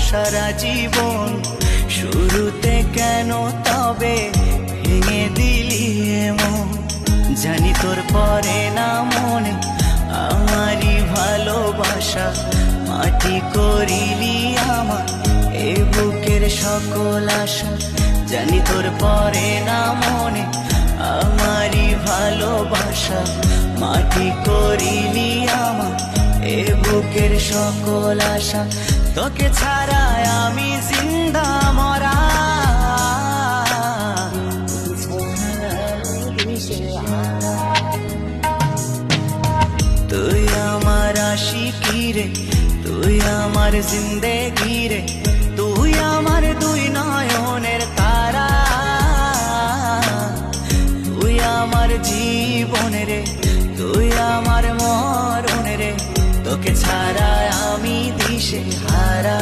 সারা জীবন, শুরুতে কেন তবে ভেঙে দিলি এমন? জানি তোর পরে না মনে আমারই ভালোবাসা, মাটি করিলি আমার এ বুকের সকল আশা। জানি তোর পরে না মনে আমারই ভালোবাসা, মাটি করিলি আমার এ বুকের সকল আশা। তোকে ছাড়া আমি জিন্দা মরা, তুই আমার আশিকি রে, তুই আমার জিন্দেগি রে, তুই আমার দুই নয়নের তারা, তুই আমার জীবন রে, তুই আমার মরণ রে, তোকে ছাড়া আমি দিশে হারা।